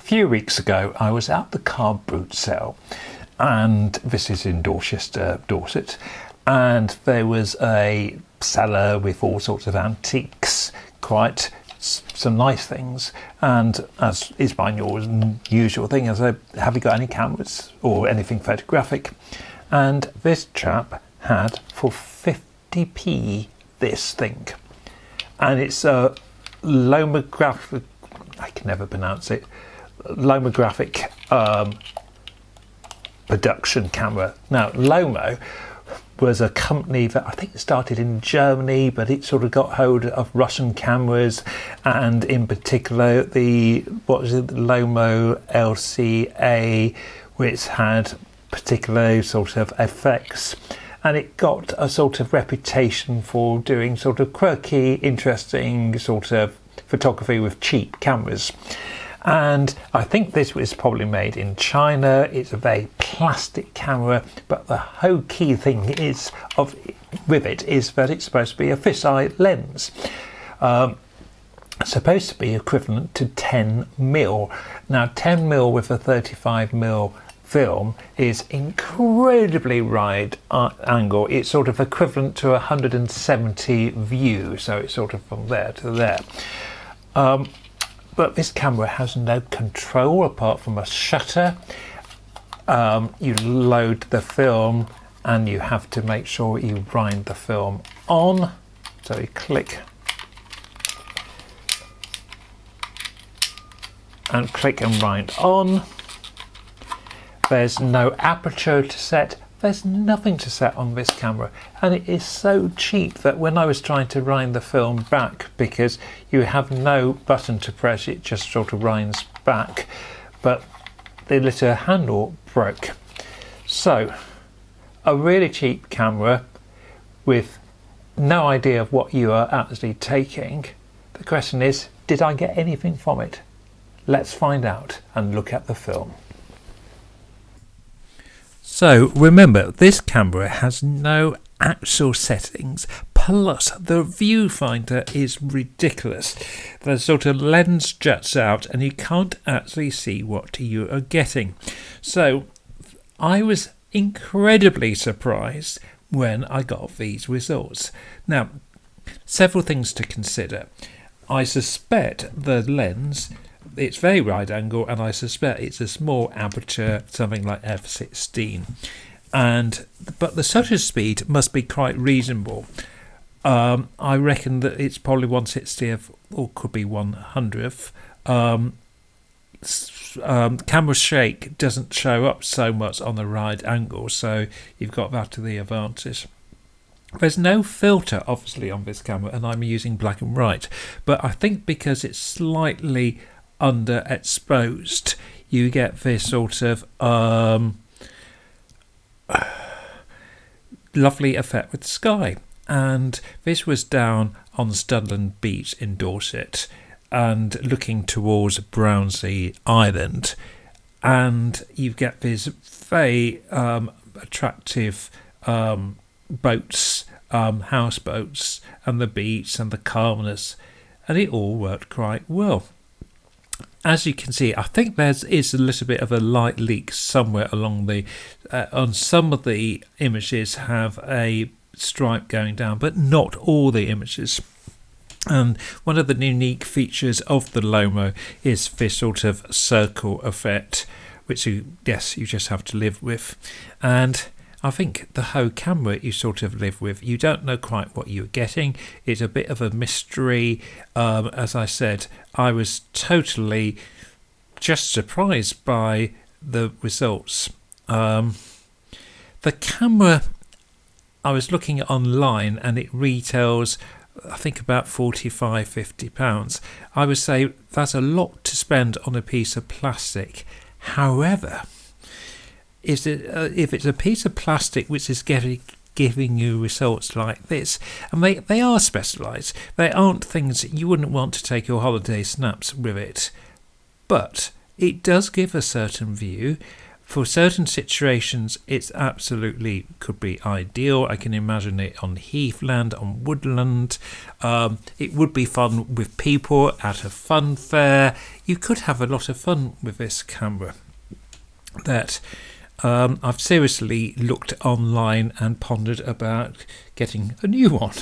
few weeks ago, I was at the car boot sale, and this is in Dorchester, Dorset, and there was a seller with all sorts of antiques, quite some nice things, and as is my usual thing, I said, have you got any cameras or anything photographic? And this chap had for 50p this thing, and it's a lomographic, I can never pronounce it, lomographic production camera. Now, Lomo was a company that I think started in Germany, but it sort of got hold of Russian cameras, and in particular the Lomo LCA, which had particular sort of effects, and it got a sort of reputation for doing sort of quirky, interesting sort of photography with cheap cameras. And I think this was probably made in China. It's a very plastic camera, but the whole key thing with it is that it's supposed to be a fisheye lens. Supposed to be equivalent to 10mm. Now 10mm with a 35mm film is incredibly wide angle. It's sort of equivalent to 170 view, so it's sort of from there to there. But this camera has no control apart from a shutter. You load the film and you have to make sure you wind the film on. So you click and wind on. There's no aperture to set. There's nothing to set on this camera, and it is so cheap that when I was trying to wind the film back, because you have no button to press, it just sort of winds back, but the little handle broke. So a really cheap camera with no idea of what you are actually taking. The question is, did I get anything from it? Let's find out and look at the film. So remember, this camera has no actual settings, plus the viewfinder is ridiculous. The sort of lens juts out and you can't actually see what you are getting. So I was incredibly surprised when I got these results. Now, several things to consider. I suspect the lens, it's very wide angle, and I suspect it's a small aperture, something like f16, but the shutter speed must be quite reasonable. I reckon that it's probably 1/60th or could be 1/100th. Camera shake doesn't show up so much on the wide angle, so you've got that to the advantage. There's no filter obviously on this camera, and I'm using black and white, but I think because it's slightly underexposed, you get this sort of lovely effect with the sky. And this was down on Studland Beach in Dorset and looking towards Brownsea Island, and you get these very attractive boats, houseboats, and the beach and the calmness, and it all worked quite well. As you can see, I think there is a little bit of a light leak somewhere along the on some of the images have a stripe going down, but not all the images. And one of the unique features of the Lomo is this sort of circle effect, which you just have to live with. And I think the whole camera you sort of live with. You don't know quite what you're getting. It's a bit of a mystery. As I said, I was totally just surprised by the results. The camera, I was looking at online and it retails, I think, about £45-50. I would say that's a lot to spend on a piece of plastic. However, if it's a piece of plastic which is giving you results like this, and they are specialised, they aren't things that you wouldn't want to take your holiday snaps with it, but it does give a certain view. for certain situations, it's absolutely could be ideal. I can imagine it on heathland, on woodland. It would be fun with people at a fun fair. You could have a lot of fun with this camera. That I've seriously looked online and pondered about getting a new one.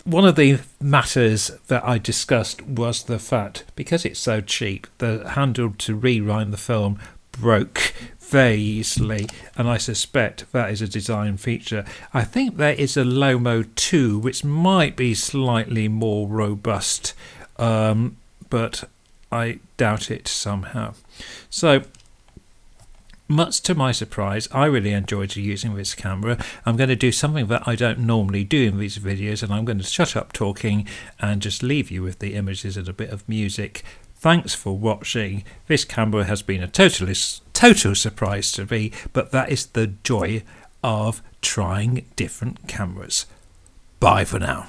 One of the matters that I discussed was the fact, because it's so cheap, the handle to rewind the film broke very easily, and I suspect that is a design feature. I think there is a Lomo 2 which might be slightly more robust, but I doubt it somehow. So, much to my surprise, I really enjoyed using this camera. I'm going to do something that I don't normally do in these videos, and I'm going to shut up talking and just leave you with the images and a bit of music. Thanks for watching. This camera has been a total surprise to me, but that is the joy of trying different cameras. Bye for now.